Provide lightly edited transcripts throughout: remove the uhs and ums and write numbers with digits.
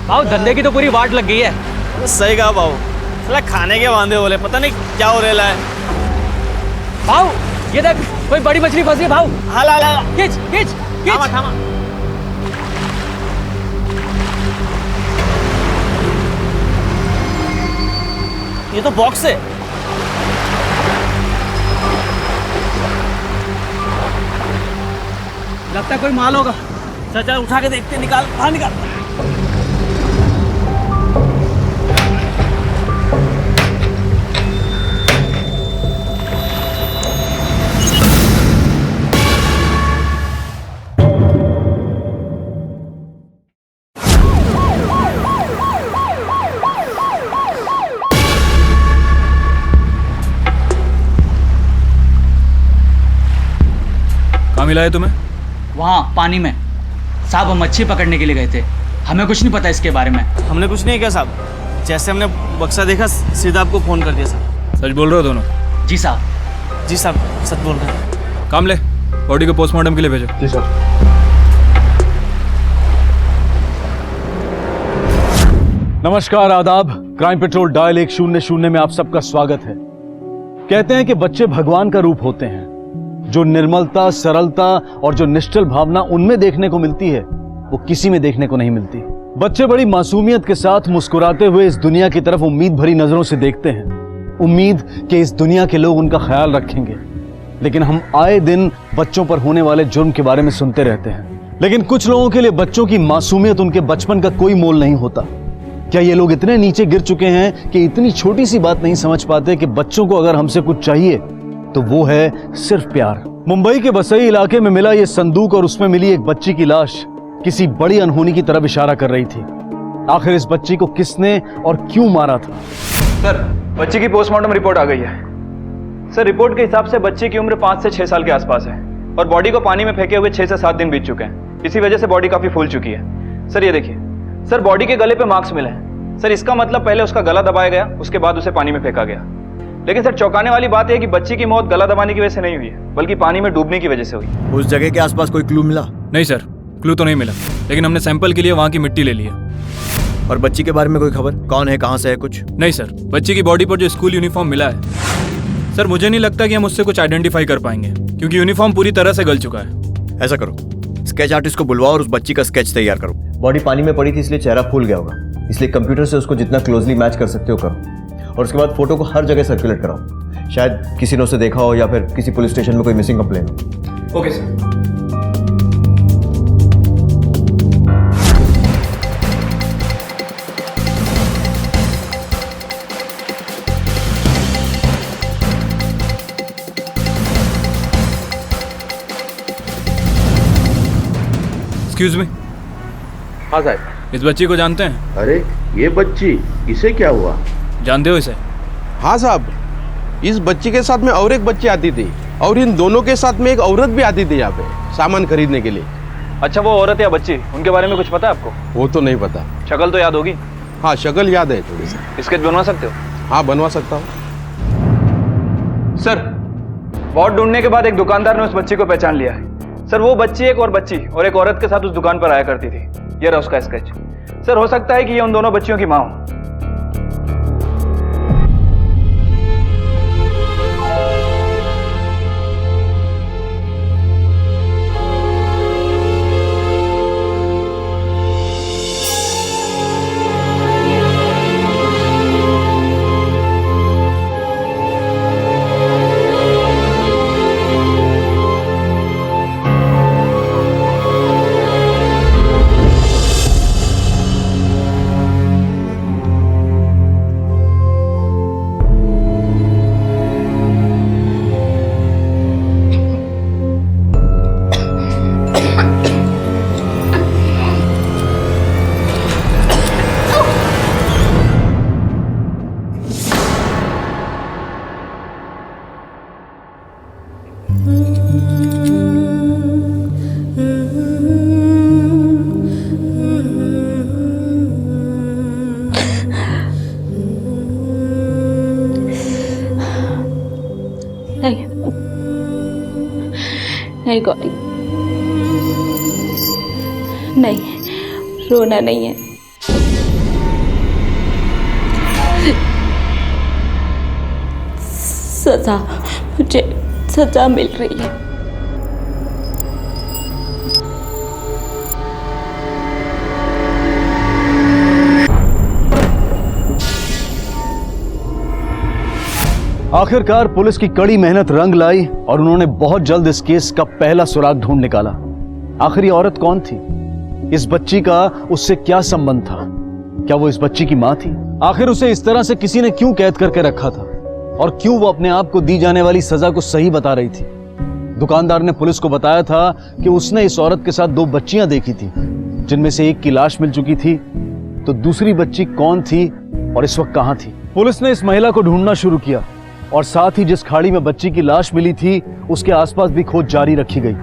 भाव धंधे की तो पूरी वाट लग गई है। सही कहा भाव, साला खाने के वांदे बोले, पता नहीं क्या हो रहा है। भाव ये देख, कोई बड़ी मछली फंसी है भाव। हाला हाला, खींच खींच थामा खींच। थामा। ये तो बॉक्स है। लगता है कोई माल होगा। चल चल उठा के देखते, निकाल, बाहर निकाल। कहाँ मिला है तुम्हें? वहाँ पानी में। साहब हम मच्छी पकड़ने के लिए गए थे, हमें कुछ नहीं पता इसके बारे में। हमने कुछ नहीं किया साहब, जैसे हमने बक्सा देखा सीधा आपको फोन कर दिया साहब। सच बोल रहे हो दोनों? जी साहब। जी साहब, सच बोल रहे हैं। काम ले, बॉडी को पोस्टमार्टम के लिए भेजो। जी सर। नमस्कार, आदाब। क्राइम पेट्रोल डायल 100 में आप सबका स्वागत है। कहते हैं कि बच्चे भगवान का रूप होते हैं। जो निर्मलता, सरलता और जो निश्चल भावना उनमें देखने को मिलती है, वो किसी में देखने को नहीं मिलती। बच्चे बड़ी मासूमियत के साथ मुस्कुराते हुए इस दुनिया की तरफ उम्मीद भरी नजरों से देखते हैं। उम्मीद कि इस दुनिया के लोग उनका ख्याल रखेंगे। लेकिन हम आए दिन बच्चों पर होने वाले जुर्म के बारे में सुनते रहते हैं। लेकिन कुछ लोगों के लिए बच्चों की मासूमियत उनके बचपन का कोई मोल नहीं होता। क्या ये लोग इतने नीचे गिर चुके हैं कि इतनी छोटी सी बात नहीं समझ पाते कि बच्चों को अगर हमसे कुछ चाहिए तो वो है सिर्फ प्यार। मुंबई के वसई इलाके में मिला ये संदूक और उसमें मिली एक बच्ची की लाश किसी बड़ी अनहोनी की तरफ इशारा कर रही थी। आखिर इस बच्ची को किसने और क्यों मारा था? सर, बच्ची की पोस्टमार्टम रिपोर्ट आ गई है। सर, रिपोर्ट के हिसाब से बच्ची की उम्र 5 से 6 साल के आसपास है और बॉडी को पानी में फेंके हुए 6 से 7 दिन बीत चुके हैं। इसी वजह से बॉडी काफी फूल चुकी है। सर ये देखिए, सर बॉडी के गले पे मार्क्स मिले हैं। सर इसका मतलब पहले उसका गला दबाया गया, उसके बाद उसे पानी में फेंका गया। लेकिन सर चौंकाने वाली बात है कि बच्ची की मौत गला दबाने की वजह से नहीं हुई है, बल्कि पानी में डूबने की वजह से हुई। उस जगह के आसपास कोई क्लू मिला? नहीं सर, क्लू तो नहीं मिला, लेकिन हमने सैंपल के लिए वहाँ की मिट्टी ले ली है। और बच्ची के बारे में कोई खबर? कौन है, कहाँ से है, कुछ? नहीं सर, बच्ची की बॉडी पर जो स्कूल यूनिफॉर्म मिला है सर, मुझे नहीं लगता कि हम उससे कुछ आइडेंटिफाई कर पाएंगे, क्योंकि यूनिफॉर्म पूरी तरह से गल चुका है। ऐसा करो, स्केच आर्टिस्ट को बुलवाओ और उस बच्ची का स्केच तैयार करो। बॉडी पानी में पड़ी थी इसलिए चेहरा फूल गया होगा, इसलिए कंप्यूटर से उसको जितना क्लोजली मैच कर सकते हो करो। और उसके बाद फोटो को हर जगह सर्कुलेट कराओ। शायद किसी ने उसे देखा हो या फिर किसी पुलिस स्टेशन में कोई मिसिंग कंप्लेन हो। Okay sir. Excuse me. हाँ साहब। इस बच्ची को जानते हैं? अरे ये बच्ची, इसे क्या हुआ? जानते हो इसे? हाँ साहब, इस बच्ची के साथ में और एक बच्ची आती थी और इन दोनों के साथ में एक औरत भी आती थी यहाँ पे सामान खरीदने के लिए। अच्छा, वो औरत या बच्ची, उनके बारे में कुछ पता है आपको? वो तो नहीं पता। शक्ल तो याद होगी? हाँ, शक्ल याद है थोड़ी सी। स्केच बनवा सकते हो? हाँ, बनवा सकता हूँ। सर, बहुत ढूंढने के बाद एक दुकानदार ने उस बच्ची को पहचान लिया है। सर वो बच्ची एक और औरत के साथ उस दुकान पर आया करती थी। ये रहा उसका स्केच। सर हो सकता है कि ये उन दोनों बच्चियों की मां हो। नहीं गौरी, नहीं, रोना नहीं है। सजा, मुझे सजा मिल रही है। आखिरकार पुलिस की कड़ी मेहनत रंग लाई और उन्होंने बहुत जल्द इस केस का पहला सुराग ढूंढ निकाला। आखिर ये औरत कौन थी? इस बच्ची का उससे क्या संबंध था? क्या वो इस बच्ची की मां थी? आखिर उसे इस तरह से किसी ने क्यों कैद करके रखा था और क्यों वो अपने आप को दी जाने वाली सजा को सही बता रही थी? दुकानदार ने पुलिस को बताया था कि उसने इस औरत के साथ 2 बच्चियां देखी थी, जिनमें से एक की लाश मिल चुकी थी। तो दूसरी बच्ची कौन थी और इस वक्त कहां थी? पुलिस ने इस महिला को ढूंढना शुरू किया और साथ ही जिस खाड़ी में बच्ची की लाश मिली थी उसके आसपास भी खोज जारी रखी गई।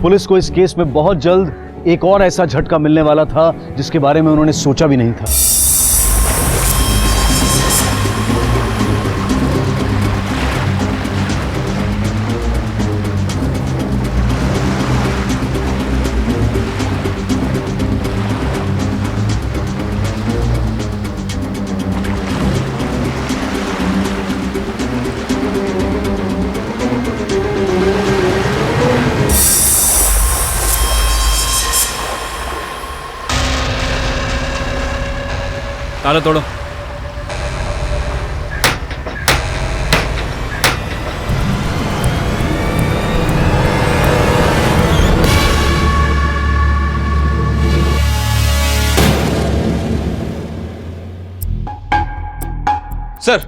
पुलिस को इस केस में बहुत जल्द एक और ऐसा झटका मिलने वाला था जिसके बारे में उन्होंने सोचा भी नहीं था। ताला तोड़ो। सर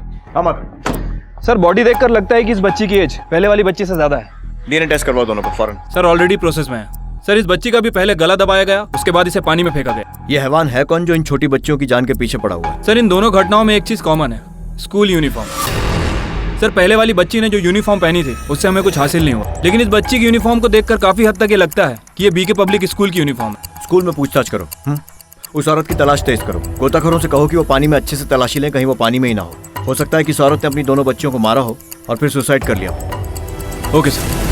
सर बॉडी देखकर लगता है कि इस बच्ची की एज पहले वाली बच्ची से ज्यादा है। डीएनए टेस्ट करवा दोनों पर फौरन। सर ऑलरेडी प्रोसेस में है। सर इस बच्ची का भी पहले गला दबाया गया, उसके बाद इसे पानी में फेंका गया। ये हैवान है कौन जो इन छोटी बच्चियों की जान के पीछे पड़ा हुआ है? सर इन दोनों घटनाओं में एक चीज कॉमन है, स्कूल यूनिफॉर्म। सर पहले वाली बच्ची ने जो यूनिफॉर्म पहनी थी उससे हमें कुछ हासिल नहीं हुआ, लेकिन इस बच्ची की यूनिफॉर्म को देखकर काफी हद तक ये लगता है कि ये बीके पब्लिक स्कूल की यूनिफॉर्म है। स्कूल में पूछताछ करो। उस औरत की तलाश तेज करो। गोताखोरों से कहो कि वो पानी में अच्छे से तलाशी लें, कहीं वो पानी में ही ना हो सकता है कि इस औरत ने अपनी दोनों बच्चियों को मारा हो और फिर सुसाइड कर लिया हो। Okay sir.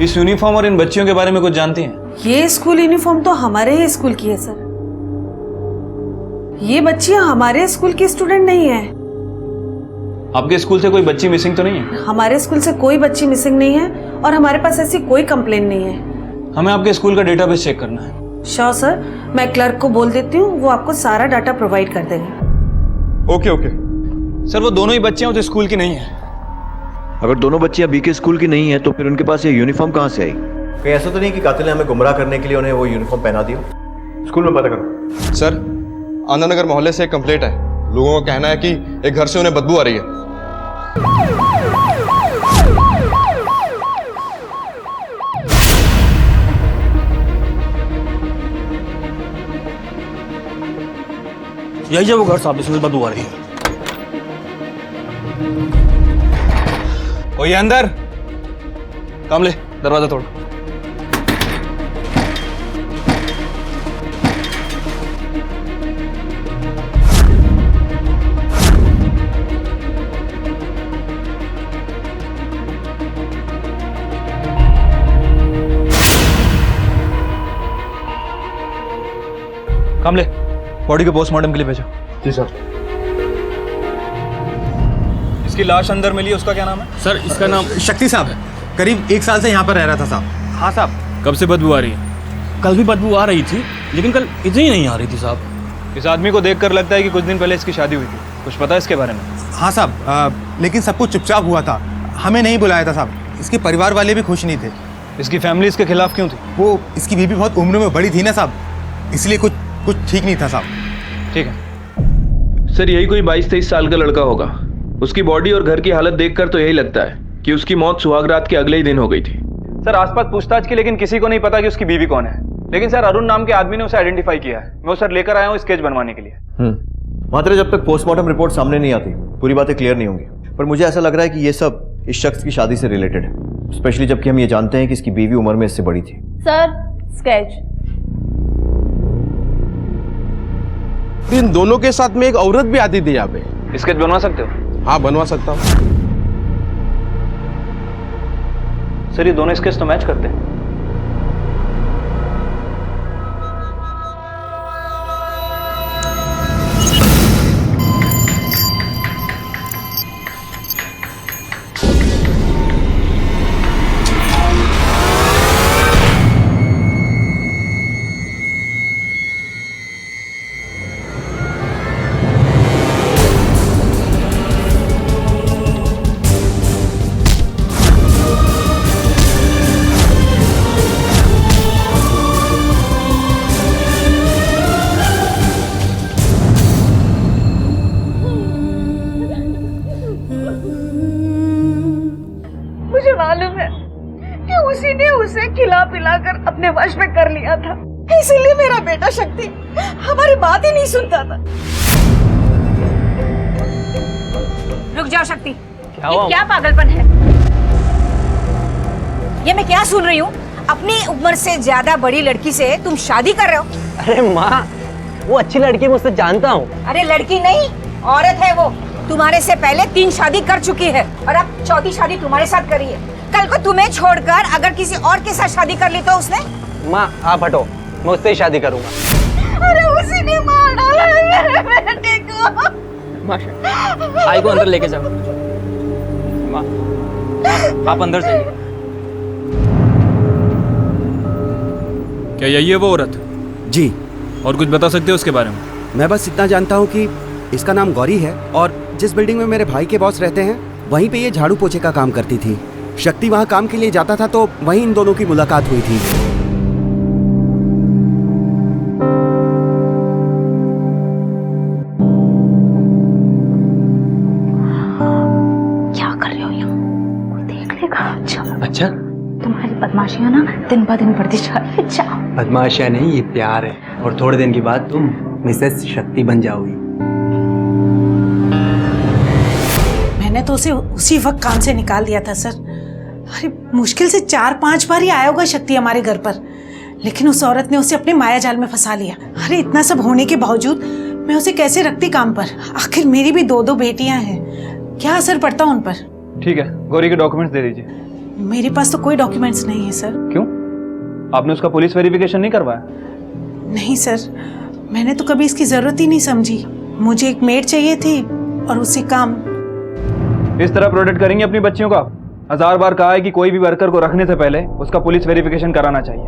इस यूनिफॉर्म और इन बच्चियों के बारे में कुछ जानती हैं? ये स्कूल यूनिफॉर्म तो हमारे ही स्कूल की है सर। ये बच्चियां हमारे स्कूल की स्टूडेंट नहीं है। आपके स्कूल से कोई बच्ची मिसिंग तो नहीं है? हमारे स्कूल से कोई बच्ची मिसिंग नहीं है और हमारे पास ऐसी कोई कंप्लेन नहीं है। हमें आपके स्कूल का डेटाबेस चेक करना है। श्योर सर, मैं क्लर्क को बोल देती हूँ, वो आपको सारा डाटा प्रोवाइड कर देंगे। ओके ओके सर, वो दोनों ही बच्चियां उस स्कूल की नहीं है। अगर दोनों बच्चियां बीके स्कूल की नहीं है तो फिर उनके पास ये यूनिफॉर्म कहाँ से आई? कहीं ऐसा तो नहीं कि कातिल ने हमें गुमराह करने के लिए उन्हें वो यूनिफॉर्म पहना दिया? स्कूल में पता करो। सर, आनंद नगर मोहल्ले से एक कंप्लेंट है। लोगों का कहना है कि एक घर से उन्हें बदबू आ रही है। यही है वो घर साहब, इसमें बदबू आ रही है। ओ ये अंदर कामले, दरवाजा तोड़। कामले, बॉडी को पोस्टमार्टम के लिए भेजो। जी सर। इसकी लाश अंदर मिली, उसका क्या नाम है? सर इसका नाम शक्ति साहब है, करीब 1 साल से यहाँ पर रह रहा था साहब। हाँ साहब, कब से बदबू आ रही है? कल भी बदबू आ रही थी, लेकिन कल इतनी नहीं आ रही थी साहब। इस आदमी को देखकर लगता है कि कुछ दिन पहले इसकी शादी हुई थी। कुछ पता है इसके बारे में? हाँ साहब, लेकिन सब कुछ चुपचाप हुआ था, हमें नहीं बुलाया था साहब। इसके परिवार वाले भी खुश नहीं थे। इसकी फैमिली इसके खिलाफ क्यों थी? वो इसकी बीवी बहुत उम्र में बड़ी थी ना साहब, इसलिए कुछ ठीक नहीं था साहब। ठीक है। सर यही कोई 22-23 साल का लड़का होगा। उसकी बॉडी और घर की हालत देखकर तो यही लगता है कि उसकी मौत सुहागरात के अगले ही दिन हो गई थी। सर आसपास पूछताछ की, लेकिन किसी को नहीं पता कि उसकी बीवी कौन है। लेकिन सर अरुण नाम के आदमी ने उसे आइडेंटिफाई किया है। मैं सर लेकर आया हूँ स्केच बनवाने के लिए। मात्र जब तक पोस्टमार्टम रिपोर्ट सामने नहीं आती पूरी बातें क्लियर नहीं होंगी। पर मुझे ऐसा लग रहा है कि ये सब इस शख्स की शादी से रिलेटेड है, स्पेशली जबकि हम ये जानते हैं कि इसकी बीवी उम्र में इससे बड़ी थी। Sir sketch. इन दोनों के साथ में एक औरत भी आती थी यहाँ पे। स्केच बनवा सकते हो? हाँ बनवा सकता हूँ। सर ये दोनों स्केच तो मैच करते हैं। मालूम है कि उसी ने उसे खिला पिलाकर अपने वश में कर लिया था, इसीलिए मेरा बेटा शक्ति हमारी बात ही नहीं सुनता था। रुक जाओ शक्ति, ये क्या पागलपन है? ये मैं क्या सुन रही हूँ? अपनी उम्र से ज्यादा बड़ी लड़की से तुम शादी कर रहे हो? अरे माँ, वो अच्छी लड़की, मुझसे जानता हूँ। अरे लड़की नहीं, औरत है वो। तुम्हारे से पहले 3 शादी कर चुकी है और अब 4थी शादी तुम्हारे साथ करी है। कल को तुम्हें छोड़कर अगर किसी और के साथ शादी कर ली तो उसने? माँ आप हटो, मैं उससे ही शादी करूंगा। अरे उसी ने मार डाला है मेरे बेटे को। भाई को अंदर लेके जाओ। माँ आप अंदर जाइए। क्या यही है वो औरत? जी। और कुछ बता सकते हो उसके बारे में? मैं बस इतना जानता हूँ कि इसका नाम गौरी है और जिस बिल्डिंग में मेरे भाई के बॉस रहते हैं वहीं पे ये झाड़ू पोछे का काम करती थी। शक्ति वहाँ काम के लिए जाता था तो वहीं इन दोनों की मुलाकात हुई थी। क्या कर रहे हो यहाँ? कोई देख लेगा। अच्छा तुम्हारी बदमाशियाँ ना दिन ब दिन बढ़ती जा रही है। जाओ। बदमाशिया नहीं, ये प्यार है और थोड़े दिन के बाद तुम मिसेस शक्ति बन जाओगी। मैंने तो उसे उसी वक्त काम से निकाल दिया था सर। अरे मुश्किल से 4-5 बार ही आया होगा शक्ति हमारे घर पर, लेकिन उस औरत ने उसे अपने माया जाल में फंसा लिया। अरे इतना सब होने के बावजूद मैं उसे कैसे रखती काम पर? आखिर मेरी भी 2 बेटियां हैं, क्या असर पड़ता उन पर? ठीक है, गौरी के डॉक्यूमेंट्स दे दीजिए। मेरे पास तो कोई डॉक्यूमेंट्स नहीं है सर। क्यों? आपने उसका पुलिस वेरिफिकेशन नहीं करवाया? नहीं सर, मैंने तो कभी इसकी जरूरत ही नहीं समझी। मुझे एक मेड चाहिए थी और उसी काम। इस तरह प्रोटेक्ट करेंगे अपनी बच्चियों का? 1000 बार कहा है कि कोई भी वर्कर को रखने से पहले उसका पुलिस वेरिफिकेशन कराना चाहिए।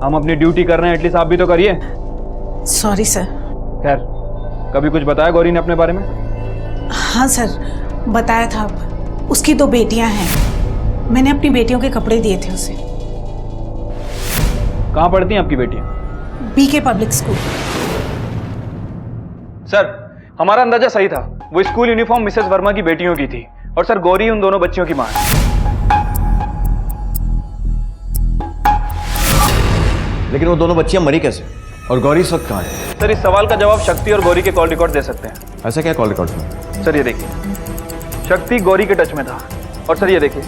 हम अपनी ड्यूटी कर रहे हैं, एटलीस्ट आप भी तो करिए। Sorry sir. खैर, कभी कुछ बताया गौरी ने अपने बारे में? हाँ सर, बताया था। उसकी 2 बेटियां हैं, मैंने अपनी बेटियों के कपड़े दिए थे उसे। कहाँ पढ़ती हैं आपकी बेटियां? BK public school. सर हमारा अंदाजा सही था, वो स्कूल यूनिफॉर्म मिसेस वर्मा की बेटियों की थी और सर गौरी उन दोनों बच्चियों की मां है। लेकिन वो दोनों बच्चियां मरी कैसे और गौरी इस वक्त कहाँ है? सर इस सवाल का जवाब शक्ति और गौरी के कॉल रिकॉर्ड दे सकते हैं। ऐसा क्या कॉल रिकॉर्ड में? सर ये देखिए, शक्ति गौरी के टच में था और सर ये देखिए,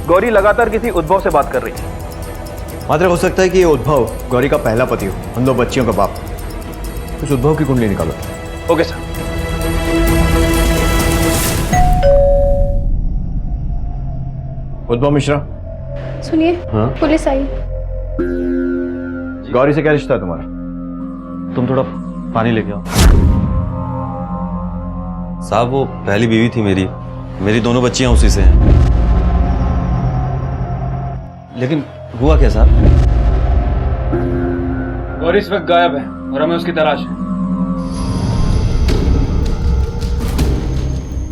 गौरी लगातार किसी उद्भव से बात कर रही है। मात्र हो सकता है कि ये उद्भव गौरी का पहला पति हो, उन 2 बच्चियों का बाप। उस उद्भव की कुंडली निकालो। Okay sir. उद्भव मिश्रा। सुनिए। हाँ? पुलिस आई। गौरी से क्या रिश्ता है तुम्हारा? तुम थोड़ा पानी लेके आओ। साहब वो पहली बीवी थी मेरी दोनों बच्चियां उसी से हैं। लेकिन हुआ क्या साहब? गौरी इस वक्त गायब है और हमें उसकी तलाश है।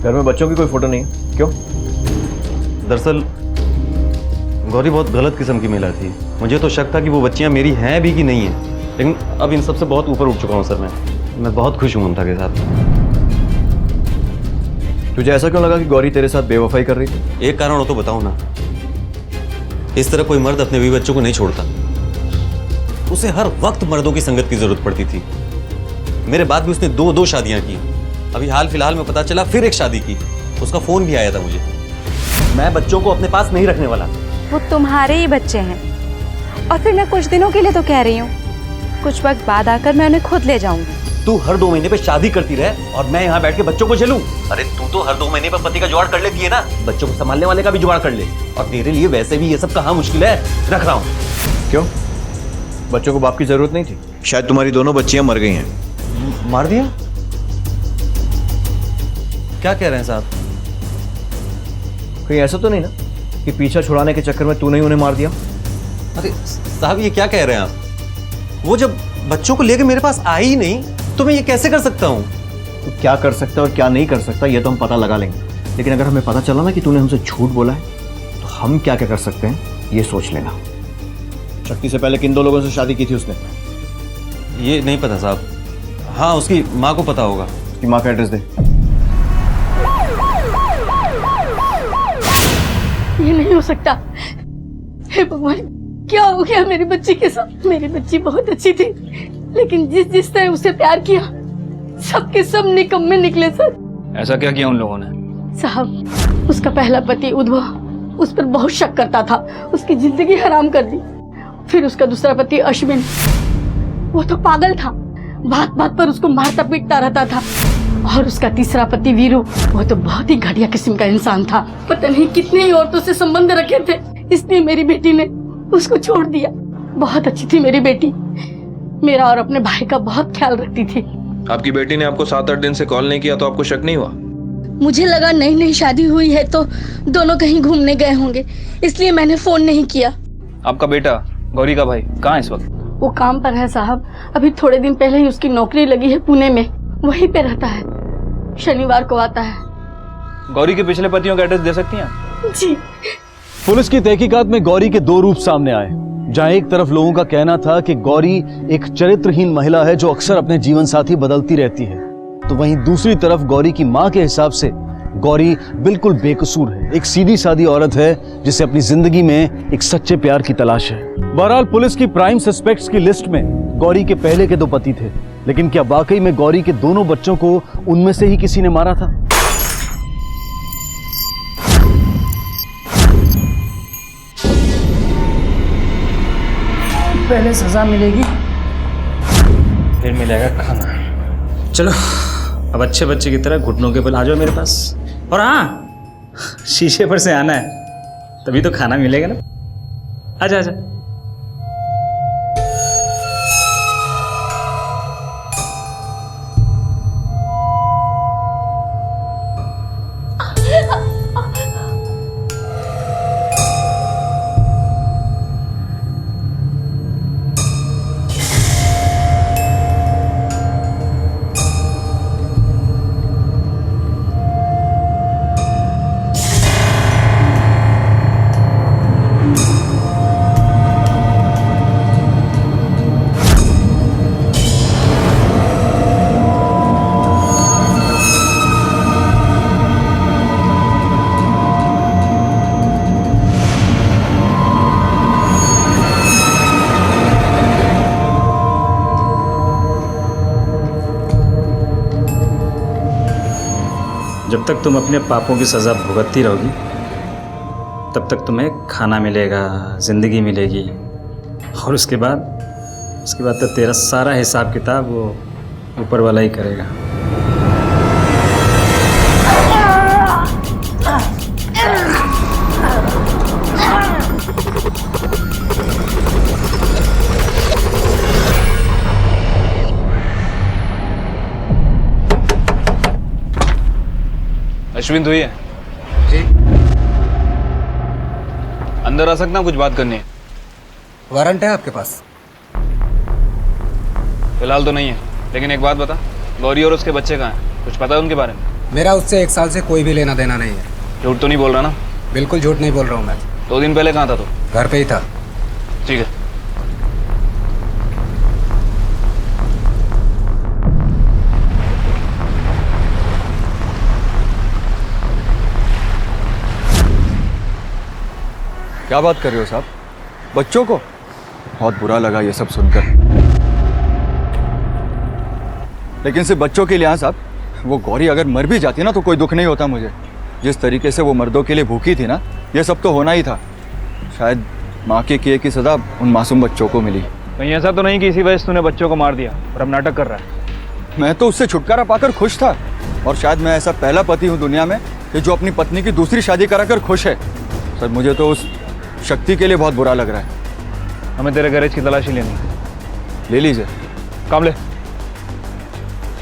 घर में बच्चों की कोई फोटो नहीं है, क्यों? दरअसल गौरी बहुत गलत किस्म की महिला थी। मुझे तो शक था कि वो बच्चियां मेरी हैं भी कि नहीं है, लेकिन अब इन सब से बहुत ऊपर उठ चुका हूँ सर। मैं बहुत खुश हूँ ममता के साथ। तुझे ऐसा क्यों लगा कि गौरी तेरे साथ बेवफाई कर रही थी? एक कारण हो तो बताओ ना। इस तरह कोई मर्द अपने बीवी बच्चों को नहीं छोड़ता। उसे हर वक्त मर्दों की संगत की जरूरत पड़ती थी। मेरे बाद भी उसने दो शादियां की। अभी हाल फिलहाल में पता चला फिर एक शादी की। उसका फोन भी आया था मुझे। मैं बच्चों को अपने पास नहीं रखने वाला। वो तुम्हारे ही बच्चे हैं, और फिर मैं कुछ दिनों के लिए तो कह रही हूँ, कुछ वक्त बाद आकर मैं उन्हें खुद ले जाऊंगी। तू हर 2 महीने पे शादी करती रहे और मैं यहाँ बैठ के बच्चों को झेलूं? अरे तू तो हर 2 महीने पे पति का जुगाड़ कर लेती है ना, बच्चों को संभालने वाले का भी जुगाड़ कर ले। और तेरे लिए वैसे भी ये सब कहाँ मुश्किल है, रख रहा हूँ। क्यों? बच्चों को बाप की जरूरत नहीं थी? शायद तुम्हारी दोनों बच्चियां मर गई हैं। मार दिया? क्या कह रहे हैं साहब? कहीं ऐसा तो नहीं ना कि पीछा छुड़ाने के चक्कर में तूने ही उन्हें मार दिया? अरे साहब ये क्या कह रहे हैं आप? वो जब बच्चों को लेकर मेरे पास आई ही नहीं तो मैं ये कैसे कर सकता हूँ? तू क्या कर सकता है और क्या नहीं कर सकता ये तो हम पता लगा लेंगे, लेकिन अगर हमें पता चला ना कि तूने हमसे झूठ बोला है तो हम क्या क्या कर सकते हैं ये सोच लेना। शक्ति से पहले किन 2 लोगों से शादी की थी उसने? ये नहीं पता साहब। हाँ उसकी माँ को पता होगा। उसकी माँ का एड्रेस दे। ये नहीं हो सकता। हे भगवान, क्या हो गया मेरी बच्ची के साथ? मेरी बच्ची बहुत अच्छी थी, लेकिन जिस तरह उसे प्यार किया सबके सब निकम्मे निकले सर। ऐसा क्या किया उन लोगों ने? साहब उसका पहला पति उद्धव उस पर बहुत शक करता था, उसकी जिंदगी हराम कर दी। फिर उसका दूसरा पति अश्विन, वो तो पागल था, बात बात पर उसको मारता पीटता रहता था। और उसका तीसरा पति वीरू, वो तो बहुत ही घटिया किस्म का इंसान था। पता नहीं कितने ही औरतों से संबंध रखे थे, इसलिए मेरी बेटी ने उसको छोड़ दिया। बहुत अच्छी थी मेरी बेटी, मेरा और अपने भाई का बहुत ख्याल रखती थी। आपकी बेटी ने आपको 7-8 दिन से कॉल नहीं किया तो आपको शक नहीं हुआ? मुझे लगा नई नई शादी हुई है तो दोनों कहीं घूमने गए होंगे, इसलिए मैंने फोन नहीं किया। आपका बेटा गौरी का भाई कहाँ है इस वक्त? वो काम पर है साहब। अभी थोड़े दिन पहले ही उसकी नौकरी लगी है पुणे में, वहीं पे रहता है, शनिवार को आता है। गौरी के पिछले पतियों का एड्रेस दे सकती हैं? जी। पुलिस की तहकीकात में गौरी के 2 रूप सामने आए, जहां एक तरफ लोगों का कहना था कि गौरी एक चरित्रहीन महिला है जो अक्सर अपने जीवन साथी बदलती रहती है, तो वहीं दूसरी तरफ गौरी की मां के हिसाब से गौरी बिल्कुल बेकसूर है, एक सीधी सादी औरत है जिसे अपनी जिंदगी में एक सच्चे प्यार की तलाश है। बहरहाल पुलिस की प्राइम सस्पेक्ट्स की लिस्ट में गौरी के पहले के 2 पति थे, लेकिन क्या वाकई में गौरी के दोनों बच्चों को उनमें से ही किसी ने मारा था? पहले सजा मिलेगी, फिर मिलेगा खाना। चलो अब अच्छे बच्चे की तरह घुटनों के बल आ जाओ मेरे पास। और हाँ, शीशे पर से आना है, तभी तो खाना मिलेगा ना। आजा आजा। जब तक तुम अपने पापों की सज़ा भुगतती रहोगी तब तक तुम्हें खाना मिलेगा, ज़िंदगी मिलेगी, और उसके बाद तो तेरा सारा हिसाब किताब वो ऊपर वाला ही करेगा। अश्विन तो ही है। अंदर आ सकता हूँ, कुछ बात करनी है। वारंट है आपके पास? फिलहाल तो नहीं है, लेकिन एक बात बता, गौरी और उसके बच्चे कहाँ हैं? कुछ पता है उनके बारे में? मेरा उससे 1 साल से कोई भी लेना देना नहीं है। झूठ तो नहीं बोल रहा ना? बिल्कुल झूठ नहीं बोल रहा हूँ मैं। 2 दिन पहले कहाँ था तू? घर पे ही था। ठीक है। क्या बात कर रहे हो साहब? बच्चों को? बहुत बुरा लगा ये सब सुनकर। लेकिन सिर्फ बच्चों के लिए हाँ साहब, वो गौरी अगर मर भी जाती ना तो कोई दुख नहीं होता मुझे। जिस तरीके से वो मर्दों के लिए भूखी थी ना, ये सब तो होना ही था। शायद माँ के किए की सजा उन मासूम बच्चों को मिली। कहीं ऐसा तो नहीं कि इसी वजह से तूने बच्चों को मार दिया और अब नाटक कर रहा है? मैं तो उससे छुटकारा पाकर खुश था, और शायद मैं ऐसा पहला पति हूँ दुनिया में कि जो अपनी पत्नी की दूसरी शादी कराकर खुश है। सर मुझे तो उस शक्ति के लिए बहुत बुरा लग रहा है। हमें तेरे गैरेज की तलाशी लेनी है। ले लीजिए। काम ले।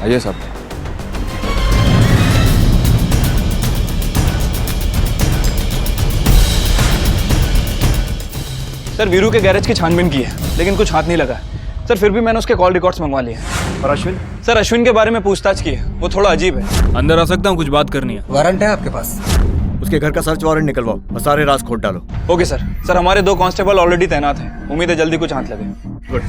आइए साहब। सर वीरू के गैरेज की छानबीन की है, लेकिन कुछ हाथ नहीं लगा। सर फिर भी मैंने उसके कॉल रिकॉर्ड्स मंगवा लिए हैं। और अश्विन? सर अश्विन के बारे में पूछताछ की है, वो थोड़ा अजीब है। अंदर आ सकता हूँ, कुछ बात करनी है। वारंट है आपके पास? उसके घर का सर्च वारंट निकलवाओ और सारे राज खोल डालो। Okay sir. सर हमारे 2 कांस्टेबल ऑलरेडी तैनात हैं, उम्मीद है जल्दी कुछ हाथ लगे। गुड।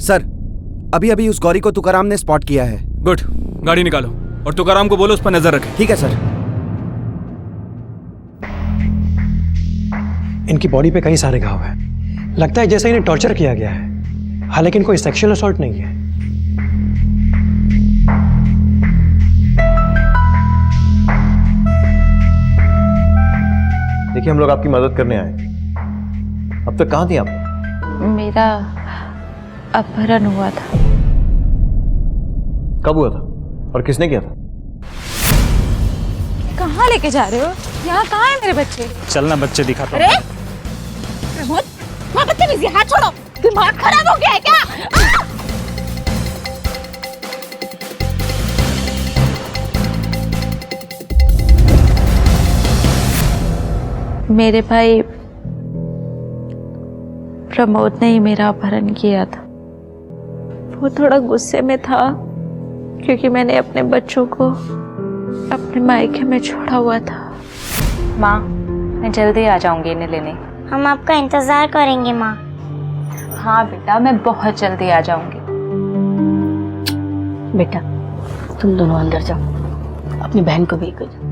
सर, अभी अभी उस गौरी को तुकाराम ने स्पॉट किया है। गुड, गाड़ी निकालो और तुकाराम को बोलो उस पर नजर रखे। ठीक है सर। इनकी बॉडी पे कई सारे घाव हैं। लगता है जैसे इन्हें टॉर्चर किया गया है, हालांकि कोई सेक्सुअल असॉल्ट नहीं है। देखिए हम लोग आपकी मदद करने आए। अब तक कहाँ थी आप? मेरा अपहरण हुआ था। कब हुआ था और किसने किया था? कहाँ लेके जा रहे हो? यहाँ कहाँ है मेरे बच्चे? चलना बच्चे दिखाता अरे प्रमोद, वहाँ बदतमीजी, हाथ छोड़ो। दिमाग खराब हो गया है क्या? मेरे भाई प्रमोद ने ही मेरा अपहरण किया था। वो थोड़ा गुस्से में था क्योंकि मैंने अपने बच्चों को अपने मायके में छोड़ा हुआ था। माँ, मैं जल्दी आ जाऊंगी इन्हें लेने। हम आपका इंतजार करेंगे माँ। हाँ बेटा, मैं बहुत जल्दी आ जाऊंगी। बेटा तुम दोनों अंदर जाओ, अपनी बहन को भी लेकर जाओ।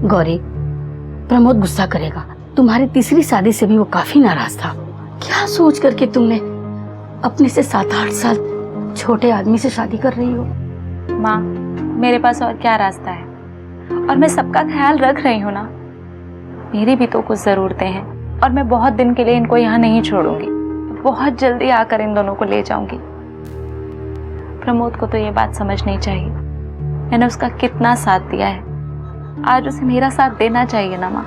गौरी, प्रमोद गुस्सा करेगा। तुम्हारी तीसरी शादी से भी वो काफी नाराज था। क्या सोच करके तुमने अपने से 7-8 साल छोटे आदमी से शादी कर रही हो? माँ, मेरे पास और क्या रास्ता है, और मैं सबका ख्याल रख रही हूँ ना। मेरी भी तो कुछ ज़रूरतें हैं, और मैं बहुत दिन के लिए इनको यहाँ नहीं छोड़ूंगी। बहुत जल्दी आकर इन दोनों को ले जाऊंगी। प्रमोद को तो ये बात समझनी चाहिए, मैंने उसका कितना साथ दिया है। आज उसे मेरा साथ देना चाहिए ना माँ।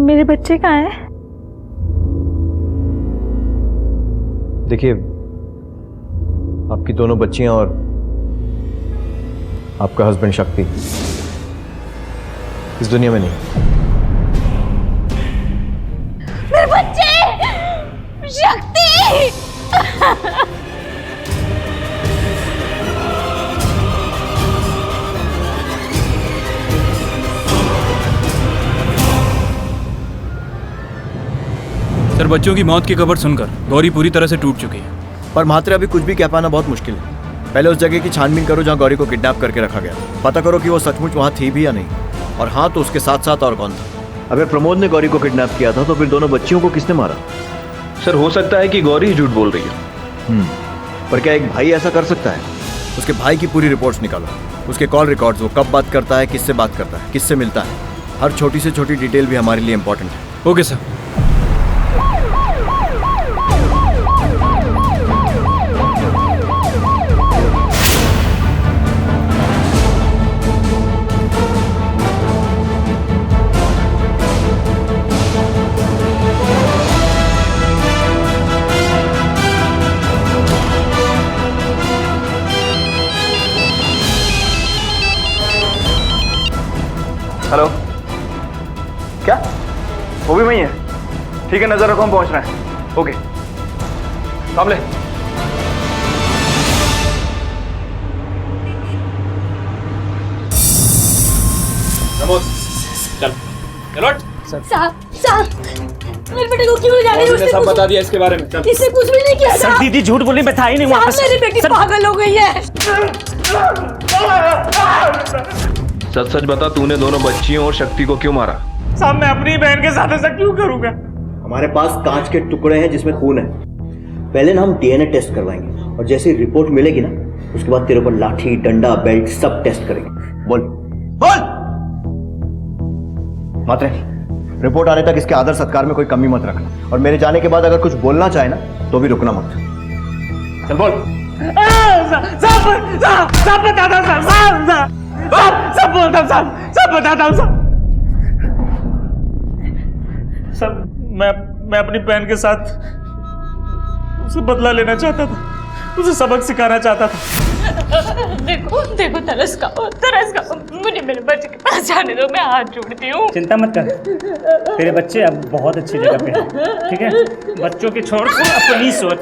मेरे बच्चे कहाँ हैं? देखिए आपकी दोनों बच्चियां और आपका हस्बैंड शक्ति इस दुनिया में नहीं। मेरे बच्चे, शक्ति। सर, बच्चों की मौत की खबर सुनकर गौरी पूरी तरह से टूट चुकी है। पर मात्र अभी कुछ भी कह पाना बहुत मुश्किल है। पहले उस जगह की छानबीन करो जहाँ गौरी को किडनैप करके रखा गया। पता करो कि वो सचमुच वहाँ थी भी या नहीं, और हाँ तो उसके साथ साथ और कौन था। अगर प्रमोद ने गौरी को किडनैप किया था तो फिर दोनों बच्चियों को किसने मारा? सर हो सकता है कि गौरी ही झूठ बोल रही है। पर क्या एक भाई ऐसा कर सकता है? उसके भाई की पूरी रिपोर्ट्स निकालो, उसके कॉल रिकॉर्ड्स, वो कब बात करता है, किससे बात करता है, किससे मिलता है, हर छोटी से छोटी डिटेल भी हमारे लिए इंपॉर्टेंट है। Okay sir. हेलो, क्या वो भी वही है? ठीक है, नजर रखो, हम पहुंच रहे हैं। ओके, सामने। चल चलो। साहब मेरे बेटे को क्यों जा रही है? उसने सब बता दिया इसके बारे में। चल। इससे कुछ भी नहीं किया। सर दीदी झूठ बोली, मैं था ही नहीं वहाँ पे। मेरी बेटी पागल हो गई है। सच सच बता, तूने दोनों बच्चियों और शक्ति को क्यों मारा? साहब मैं अपनी बहन के साथ ऐसा क्यों करूंगा? हमारे पास कांच के टुकड़े हैं जिसमें खून है। पहले ना हम डीएनए टेस्ट करवाएंगे और जैसे ही रिपोर्ट मिलेगी ना, उसके बाद तेरे ऊपर लाठी, डंडा, बेल्ट सब टेस्ट करेंगे। बोल बोल। मात्रे, रिपोर्ट आने तक इसके आदर सत्कार में कोई कमी मत रखना, और मेरे जाने के बाद अगर कुछ बोलना चाहे ना तो भी रुकना मत। चल बोल। सब बताता हूँ सब बोलता हूँ, सब बताता हूँ सब। मैं अपनी बहन के साथ उसे बदला लेना चाहता था, उसे सबक सिखाना चाहता था। देखो देखो तरस का मुझे मेरे बच्चे के पास जाने दो, मैं हाथ जोड़ती हूँ। चिंता मत कर, तेरे बच्चे अब बहुत अच्छी जगह पे हैं, ठीक है? बच्चों की छोड़ तू अपनी सोच।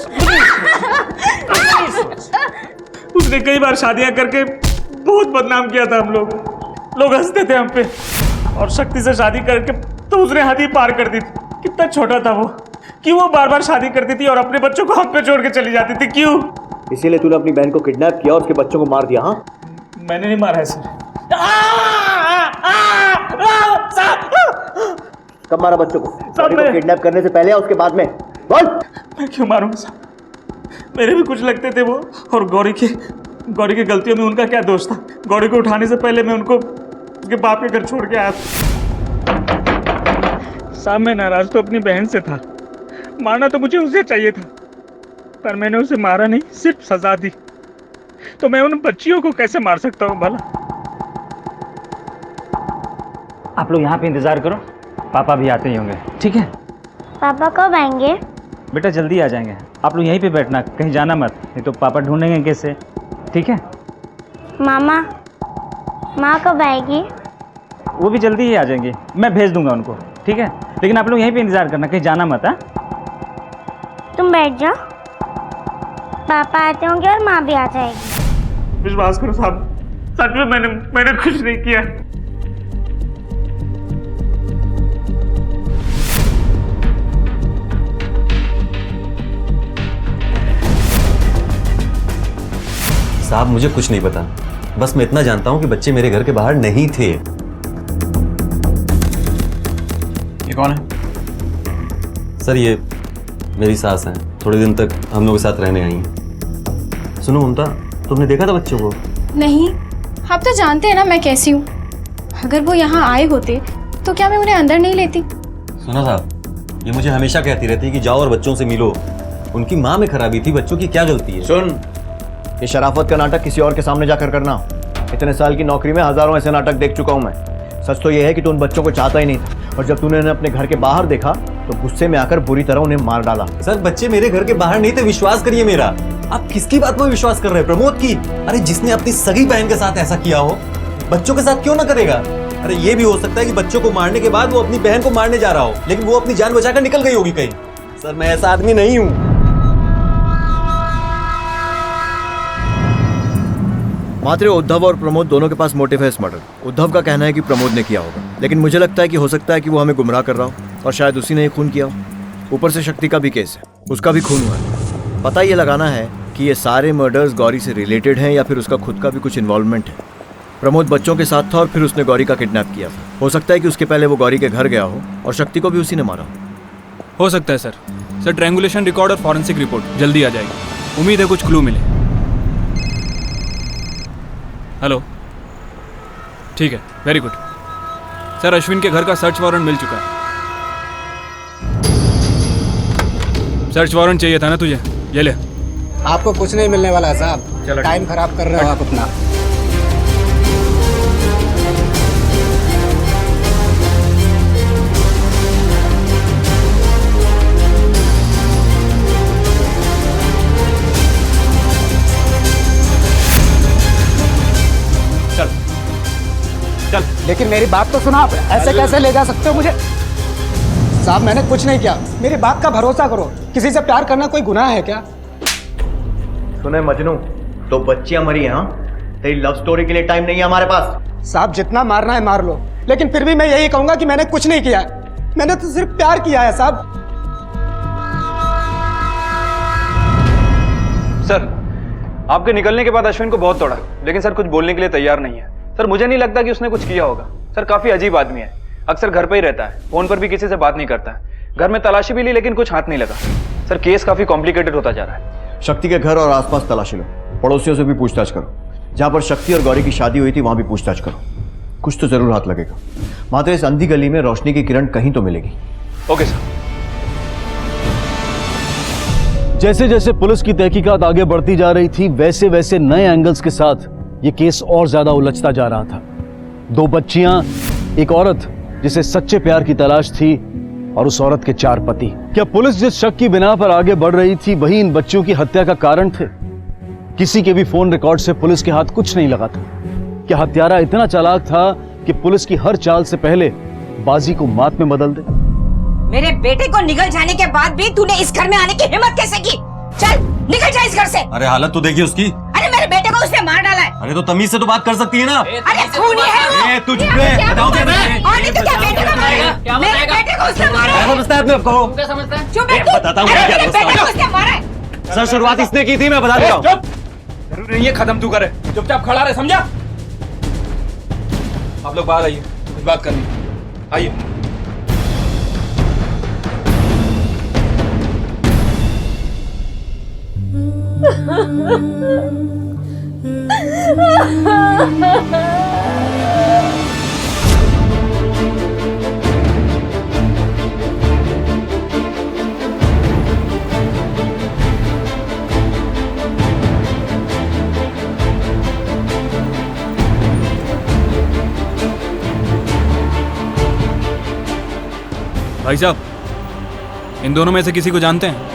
उसने कई बार शादियां करके बहुत बदनाम किया था हम लोग हंसते थे हम पे, और शक्ति से शादी करके तो उसने हद ही पार कर दी थी। कितना छोटा था वो कि वो बार बार शादी करती थी और अपने बच्चों को हम पे छोड़ के चली जाती थी। क्यों? इसीलिए तूने अपनी बहन को किडनैप किया और उसके बच्चों को मार दिया? हाँ, मैंने नहीं मारा है सर। कब मारा बच्चों को? किडनैप करने से पहले या उसके बाद में? बोल। मैं क्यों मारूंगा साहब? मेरे भी कुछ लगते थे वो, और गौरी की गलतियों में उनका क्या दोष था? गौरी को उठाने से पहले मैं उनको उसके बाप के घर छोड़ के आया था। साहब मैं नाराज तो अपनी बहन से था, मारना तो मुझे उसे चाहिए था, पर मैंने उसे मारा नहीं, सिर्फ सजा दी। तो मैं उन बच्चियों को कैसे मार सकता हूँ भला? आप लोग यहाँ पे इंतजार करो, पापा भी आते ही होंगे, ठीक है? पापा कब आएंगे? बेटा जल्दी आ जाएंगे, आप लोग यहीं पे बैठना, कहीं जाना मत, नहीं तो पापा ढूंढेंगे कैसे, ठीक है? मामा, माँ कब आएगी? वो भी जल्दी ही आ जाएंगे, मैं भेज दूंगा उनको, ठीक है? लेकिन आप लोग यहीं पे इंतजार करना, कहीं जाना मत। हाँ, तुम बैठ जाओ, पापा आते होंगे और माँ भी आ जाएगी। विश्वास करो साहब, सच में मैंने कुछ नहीं किया। साहब मुझे कुछ नहीं पता, बस मैं इतना जानता हूँ कि बच्चे मेरे घर के बाहर नहीं थे। ये कौन है? सर ये मेरी सास है, थोड़े दिन तक हम लोग के साथ रहने आई हैं। सुनो ममता, तुमने देखा था बच्चों को? नहीं, आप तो जानते हैं ना मैं कैसी हूँ। अगर वो यहाँ आए होते तो क्या मैं उन्हें अंदर नहीं लेती? सुनो साहब, ये मुझे हमेशा कहती रहती है कि जाओ और बच्चों से मिलो। उनकी माँ में खराबी थी, बच्चों की क्या गलती है? सुन, ये शराफत का नाटक किसी और के सामने जाकर करना। इतने साल की नौकरी में हजारों ऐसे नाटक देख चुका हूँ मैं। सच तो ये है कि तू उन बच्चों को चाहता ही नहीं था, और जब तूने उन्हें अपने घर के बाहर देखा तो गुस्से में आकर बुरी तरह उन्हें मार डाला। सर बच्चे मेरे घर के बाहर नहीं थे, विश्वास करिए मेरा। आप किसकी बात में विश्वास कर रहे हैं? प्रमोद की? अरे जिसने अपनी सगी बहन के साथ ऐसा किया हो, बच्चों के साथ क्यों ना करेगा? अरे ये भी हो सकता है कि बच्चों को मारने के बाद वो अपनी बहन को मारने जा रहा हो, लेकिन वो अपनी जान बचाकर निकल गई होगी कहीं। सर मैं ऐसा आदमी नहीं हूँ। मात्र उद्धव और प्रमोद दोनों के पास मोटिव है इस मर्डर। उद्धव का कहना है कि प्रमोद ने किया होगा, लेकिन मुझे लगता है कि हो सकता है कि वो हमें गुमराह कर रहा हो और शायद उसी ने ही खून किया हो। ऊपर से शक्ति का भी केस है, उसका भी खून हुआ है। पता ये लगाना है कि ये सारे मर्डर्स गौरी से रिलेटेड हैं या फिर उसका खुद का भी कुछ इन्वॉल्वमेंट है। प्रमोद बच्चों के साथ था और फिर उसने गौरी का किडनैप किया था। हो सकता है कि उसके पहले वो गौरी के घर गया हो और शक्ति को भी उसी ने मारा हो सकता है सर। ट्रायंगुलेशन रिकॉर्ड और फॉरेंसिक रिपोर्ट जल्दी आ जाएगी। उम्मीद है कुछ क्लू मिले। हेलो, ठीक है, वेरी गुड। सर, अश्विन के घर का सर्च वारंट मिल चुका है। सर्च वारंट चाहिए था ना तुझे, ये ले। आपको कुछ नहीं मिलने वाला है साहब, टाइम खराब कर रहे हो आप अपना। चल। लेकिन मेरी बात तो सुना आप, ऐसे कैसे ले जा सकते हो मुझे? साहब मैंने कुछ नहीं किया, मेरी बात का भरोसा करो। किसी से प्यार करना कोई गुनाह है क्या? सुने मजनू, तो बच्चियां मरी हैं, हाँ? तेरी लव स्टोरी के लिए टाइम नहीं है हमारे पास। साहब जितना मारना है मार लो, लेकिन फिर भी मैं यही कहूंगा कि मैंने कुछ नहीं किया है। मैंने तो सिर्फ प्यार किया है साहब। सर, आपके निकलने के बाद अश्विन को बहुत तोड़ा, लेकिन सर कुछ बोलने के लिए तैयार नहीं है। सर मुझे नहीं लगता कि उसने कुछ किया होगा। सर काफी अजीब आदमी है, अक्सर घर पे ही रहता है, फोन पर भी किसी से बात नहीं करता है। घर में तलाशी भी ली लेकिन कुछ हाथ नहीं लगा। सर केस काफी कॉम्प्लिकेटेड होता जा रहा है। शक्ति के घर और आसपास तलाशी लो, पड़ोसियों से भी पूछताछ करो। जहां पर शक्ति और गौरी की शादी हुई थी वहां भी पूछताछ करो, कुछ तो जरूर हाथ लगेगा। मात्र इस अंधी गली में रोशनी की किरण कहीं तो मिलेगी। Okay sir. जैसे जैसे पुलिस की तहकीकात आगे बढ़ती जा रही थी, वैसे वैसे नए एंगल्स के साथ ये केस और ज्यादा उलझता जा रहा था। 2 बच्चियां, एक औरत जिसे सच्चे प्यार की तलाश थी, और उस औरत के 4 पति। क्या पुलिस जिस शक की बिना पर आगे बढ़ रही थी वही इन बच्चियों की हत्या का कारण थे? किसी के भी फोन रिकॉर्ड से पुलिस के हाथ कुछ नहीं लगा था। क्या हत्यारा इतना चालाक था कि पुलिस की हर चाल से पहले बाजी को मात में बदल दे? मेरे बेटे को निकल जाने के बाद भी तूने इस घर में आने की हिम्मत कैसे की? चल निकल जा इस घर से। अरे हालत तो देखिए उसकी। अरे मेरे बेटे को उसने मार डाला है। अरे तो तमीज से तो बात कर सकती है ना। अरे खूनी है वो। तुझ पे बताओ क्या और नहीं तो क्या बेटे को मारेगा? मेरे बेटे को उसने मारा है। समझता है अपने आप को? क्या समझता है? चुप है तू। बताता हूँ अरे क्या मेरे बेटे को उसने मारा है। सर शुरुआत इसने की थी, मैं बता देता हूँ। जरूरी नहीं है खत्म तू करे, चुपचाप खड़ा रहे, समझा? आप लोग बाहर आइए, कुछ बात करनी है। आइए। भाई साहब, इन दोनों में से किसी को जानते हैं?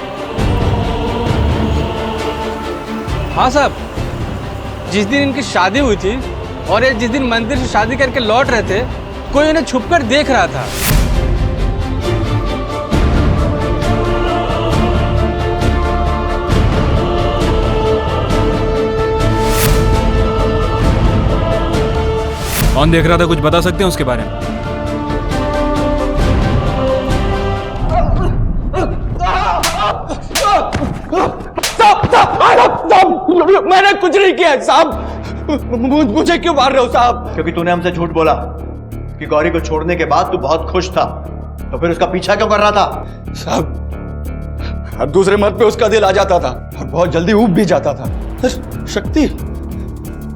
हाँ साहब, जिस दिन इनकी शादी हुई थी और ये जिस दिन मंदिर से शादी करके लौट रहे थे, कोई उन्हें छुपकर देख रहा था। कौन देख रहा था, कुछ बता सकते हैं उसके बारे में? मैंने कुछ नहीं किया साहब। मुझे क्यों मार रहे हो साहब? क्योंकि तूने हमसे झूठ बोला कि गौरी को छोड़ने के बाद तू बहुत खुश था, तो फिर उसका पीछा क्यों कर रहा था? साहब हर दूसरे मर्द पे उसका दिल आ जाता था और बहुत जल्दी ऊब भी जाता था।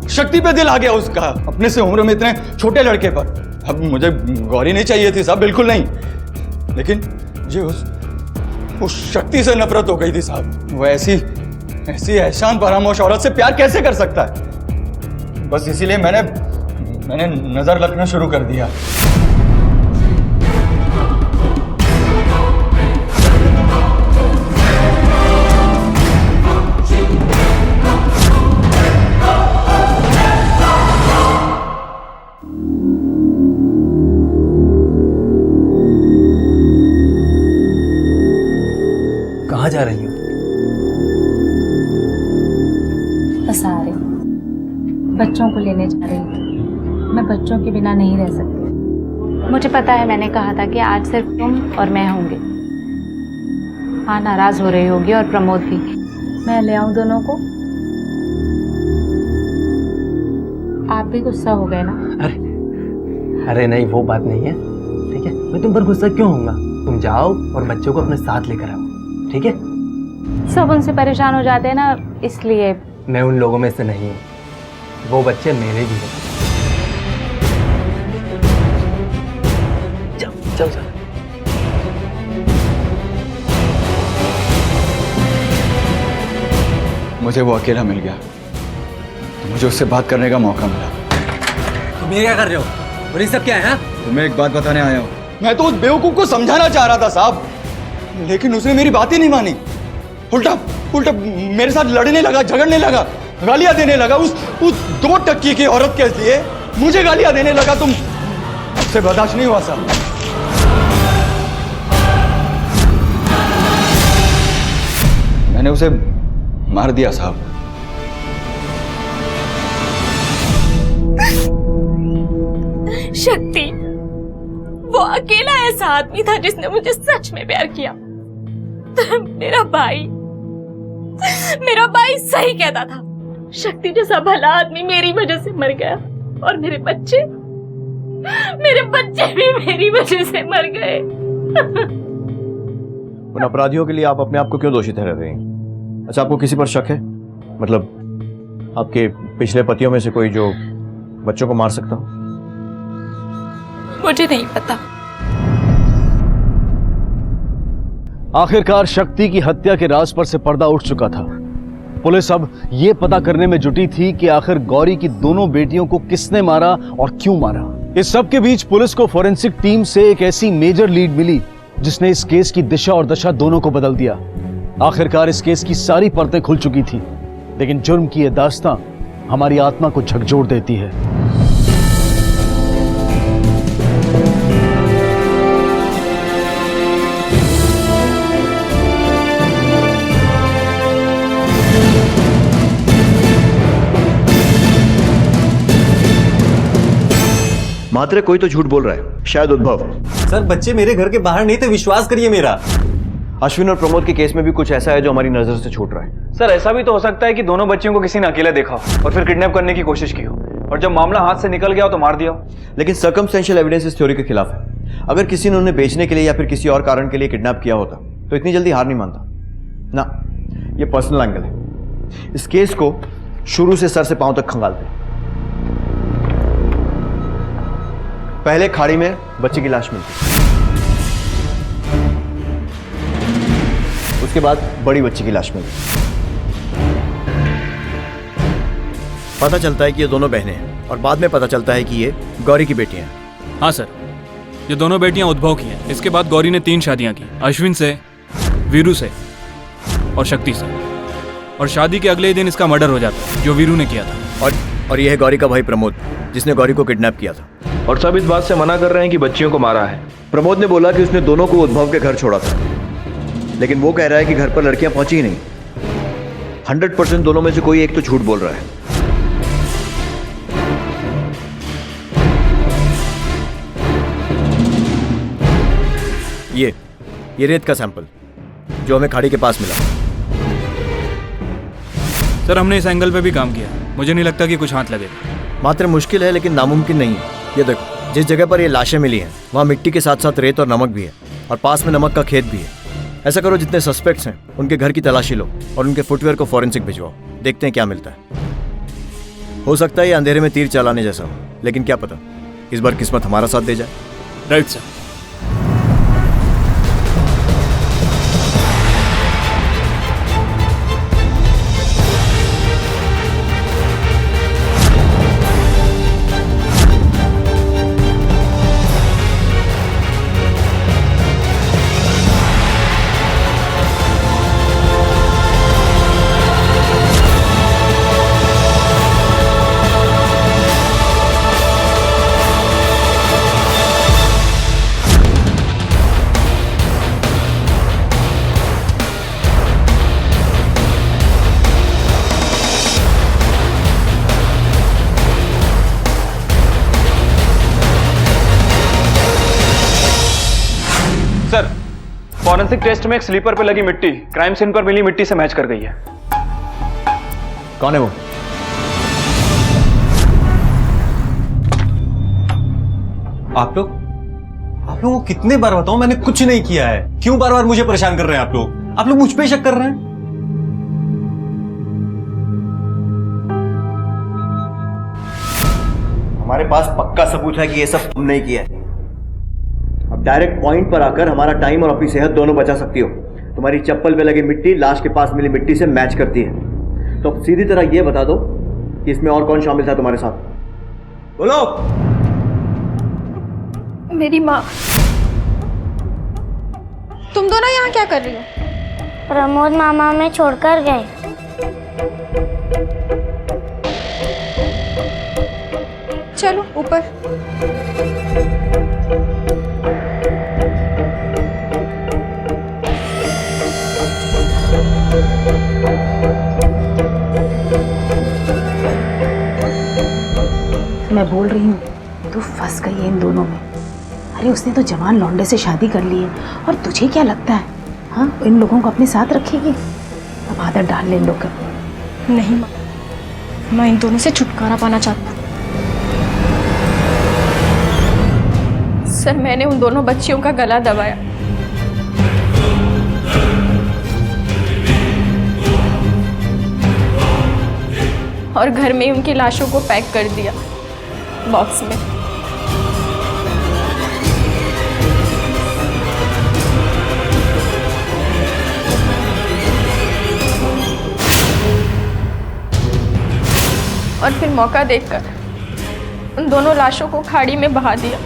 शक्ति पे दिल आ गया उसका, अपने से उम्र में इतने छोटे लड़के पर। अब मुझे गौरी नहीं चाहिए थी साहब, बिल्कुल नहीं, लेकिन मुझे उस शक्ति से नफरत हो गई थी साहब। वो ऐसी एहसान फरामोश औरत से प्यार कैसे कर सकता है? बस इसीलिए मैंने नजर रखना शुरू कर दिया। कहाँ जा रही हो? बस आ रही, बच्चों को लेने जा रही थी। मैं बच्चों के बिना नहीं रह सकती। मुझे पता है मैंने कहा था कि आज सिर्फ तुम और मैं होंगे। हाँ, नाराज हो रही होगी और प्रमोद भी। मैं ले आऊं दोनों को? आप भी गुस्सा हो गए ना? अरे नहीं, वो बात नहीं है, ठीक है? मैं तुम पर गुस्सा क्यों होऊंगा? तुम जाओ और बच्चों को अपने साथ लेकर आओ, ठीक है? सब उनसे परेशान हो जाते हैं ना, इसलिए। मैं उन लोगों में से नहीं हूँ। वो बच्चे मेरे भी हैं। चल चल सर। मुझे वो अकेला मिल गया तो मुझे उससे बात करने का मौका मिला। तुम ये क्या कर रहे हो? और ये सब क्या है? तुम्हें एक बात बताने आया हूँ। मैं तो उस बेवकूफ को समझाना चाह रहा था साहब, लेकिन उसने मेरी बात ही नहीं मानी। उल्टा उल्टा मेरे साथ लड़ने लगा, झगड़ने लगा, गालियां देने लगा। उस 2 टक्की की औरत के लिए मुझे गालियां देने लगा। तुम उससे बर्दाश्त नहीं हुआ साहब। मैंने उसे मार दिया साहब। शक्ति वो अकेला ऐसा आदमी था जिसने मुझे सच में प्यार किया। मेरा भाई सही कहता था। शक्ति जैसा भला आदमी मेरी वजह से मर गया और मेरे बच्चे भी मेरी वजह से मर गए। उन अपराधियों के लिए आप अपने आप को क्यों दोषी ठहरा रहे हैं? अच्छा, आपको किसी पर शक है? मतलब आपके पिछले पतियों में से कोई जो बच्चों को मार सकता हो? मुझे नहीं पता। आखिरकार शक्ति की हत्या के राज पर से पर्दा उठ चुका था। पुलिस अब यह पता करने में जुटी थी कि आखिर गौरी की दोनों बेटियों को किसने मारा और क्यों मारा। इस सब के बीच पुलिस को फोरेंसिक टीम से एक ऐसी मेजर लीड मिली जिसने इस केस की दिशा और दशा दोनों को बदल दिया। आखिरकार इस केस की सारी परतें खुल चुकी थी, लेकिन जुर्म की यह दास्तां हमारी आत्मा को झकझोर देती है। मात्र कोई तो झूठ बोल रहा है, शायद उद्भव। सर बच्चे मेरे घर के बाहर नहीं थे, विश्वास करिए मेरा। अश्विन और प्रमोद के केस में भी कुछ ऐसा है जो हमारी नजर से छूट रहा है। सर ऐसा भी तो हो सकता है कि दोनों बच्चियों को किसी ने अकेला देखा हो और फिर किडनैप करने की कोशिश की हो, और जब मामला हाथ से निकल गया हो तो मार दिया हो। लेकिन सर्कमस्टेंशियल एविडेंस इस थ्योरी के खिलाफ है। अगर किसी ने उन्हें बेचने के लिए या फिर किसी और कारण के लिए किडनैप किया होता तो इतनी जल्दी हार नहीं मानता ना। ये पर्सनल एंगल है। इस केस को शुरू से सर से पांव तक खंगालते हैं। पहले खाड़ी में बच्चे की लाश मिलती, उसके बाद बड़ी बच्ची की लाश मिलती। पता चलता है कि ये दोनों बहनें हैं और बाद में पता चलता है कि ये गौरी की बेटियां हैं। हाँ सर, ये दोनों बेटियां उद्भव की हैं। इसके बाद गौरी ने 3 शादियां की, अश्विन से, वीरू से और शक्ति से। और शादी के अगले ही दिन इसका मर्डर हो जाता है जो वीरू ने किया था। और यह है गौरी का भाई प्रमोद, जिसने गौरी को किडनैप किया था। और सब इस बात से मना कर रहे हैं कि बच्चियों को मारा है। प्रमोद ने बोला कि उसने दोनों को उद्भव के घर छोड़ा था, लेकिन वो कह रहा है कि घर पर लड़कियां पहुंची ही नहीं। 100% दोनों में से कोई एक तो झूठ बोल रहा है। ये रेत का सैंपल जो हमें खाड़ी के पास मिला। सर हमने इस एंगल पे भी काम किया, मुझे नहीं लगता कि कुछ हाथ लगेगा। मात्र मुश्किल है लेकिन नामुमकिन नहीं है। ये देखो, जिस जगह पर ये लाशें मिली हैं वहाँ मिट्टी के साथ साथ रेत और नमक भी है, और पास में नमक का खेत भी है। ऐसा करो, जितने सस्पेक्ट्स हैं उनके घर की तलाशी लो और उनके फुटवेयर को फॉरेंसिक भिजवाओ। देखते हैं क्या मिलता है। हो सकता है ये अंधेरे में तीर चलाने जैसा हो, लेकिन क्या पता इस बार किस्मत हमारा साथ दे जाए। Right sir. Sir forensic test में एक स्लीपर पे लगी मिट्टी क्राइम सीन पर मिली मिट्टी से मैच कर गई है। कौन है वो? आप लोगों को कितने बार बताऊं, मैंने कुछ नहीं किया है। क्यों बार बार मुझे परेशान कर रहे हैं आप लोग? आप लोग मुझ पे शक कर रहे हैं। हमारे पास पक्का सबूत है कि ये सब तुमने ही किया है। अब डायरेक्ट पॉइंट पर आकर हमारा टाइम और अपनी सेहत दोनों बचा सकती हो। तुम्हारी चप्पल पे लगी मिट्टी लाश के पास मिली मिट्टी से मैच करती है। तो अब सीधी तरह ये बता दो कि इसमें और कौन शामिल था तुम्हारे साथ? बोलो। मेरी माँ। तुम दोनों यहाँ क्या कर रही हो? प्रमोद मामा हमें छोड़कर गए। चलो ऊपर। मैं बोल रही हूँ तू फंस गई है इन दोनों में। अरे उसने तो जवान लौंडे से शादी कर ली है और तुझे क्या लगता है हाँ इन लोगों को अपने साथ रखेगी? अब आदत डाल ले इन लोग का। नहीं माँ, मैं इन दोनों से छुटकारा पाना चाहता हूँ। सर मैंने उन दोनों बच्चियों का गला दबाया और घर में उनकी लाशों को पैक कर दिया बॉक्स में। और फिर मौका देखकर उन दोनों लाशों को खाड़ी में बहा दिया।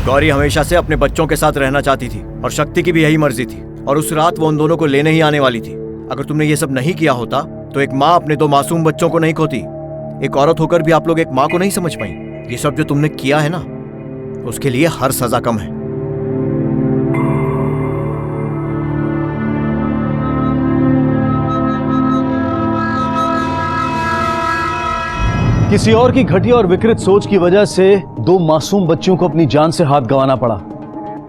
गौरी हमेशा से अपने बच्चों के साथ रहना चाहती थी और शक्ति की भी यही मर्जी थी, और उस रात वो उन दोनों को लेने ही आने वाली थी। अगर तुमने ये सब नहीं किया होता तो एक माँ अपने दो मासूम बच्चों को नहीं खोती। एक औरत होकर भी आप लोग एक माँ को नहीं समझ पाई। ये सब जो तुमने किया है ना, उसके लिए हर सजा कम है। किसी और की घटिया और विकृत सोच की वजह से दो मासूम बच्चियों को अपनी जान से हाथ गंवाना पड़ा।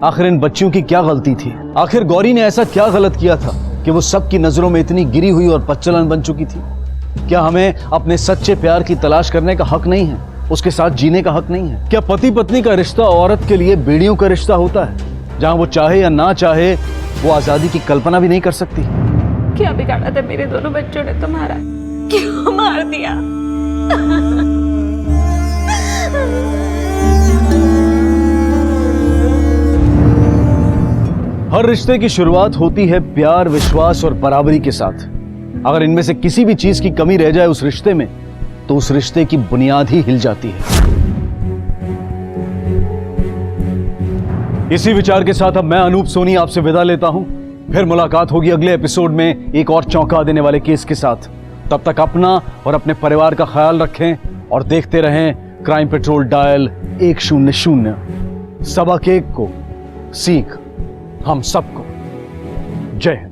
आखिर इन बच्चियों की क्या गलती थी? आखिर गौरी ने ऐसा क्या गलत किया था कि वो सबकी नजरों में इतनी गिरी हुई और पच्चलन बन चुकी थी? क्या हमें अपने सच्चे प्यार की तलाश करने का हक नहीं है? उसके साथ जीने का हक नहीं है? क्या पति पत्नी का रिश्ता औरत के लिए बेड़ियों का रिश्ता होता है, जहां वो चाहे या ना चाहे वो आजादी की कल्पना भी नहीं कर सकती? क्या बिगाड़ा था मेरे दोनों बच्चों ने तुम्हारा? क्यों मार दिया? हर रिश्ते की शुरुआत होती है प्यार, विश्वास और बराबरी के साथ। अगर इनमें से किसी भी चीज की कमी रह जाए उस रिश्ते में, तो उस रिश्ते की बुनियाद ही हिल जाती है। इसी विचार के साथ अब मैं अनूप सोनी आपसे विदा लेता हूं। फिर मुलाकात होगी अगले एपिसोड में एक और चौंका देने वाले केस के साथ। तब तक अपना और अपने परिवार का ख्याल रखें और देखते रहें क्राइम पेट्रोल डायल 100। सबक एक को सीख हम सबको। जय हिंद।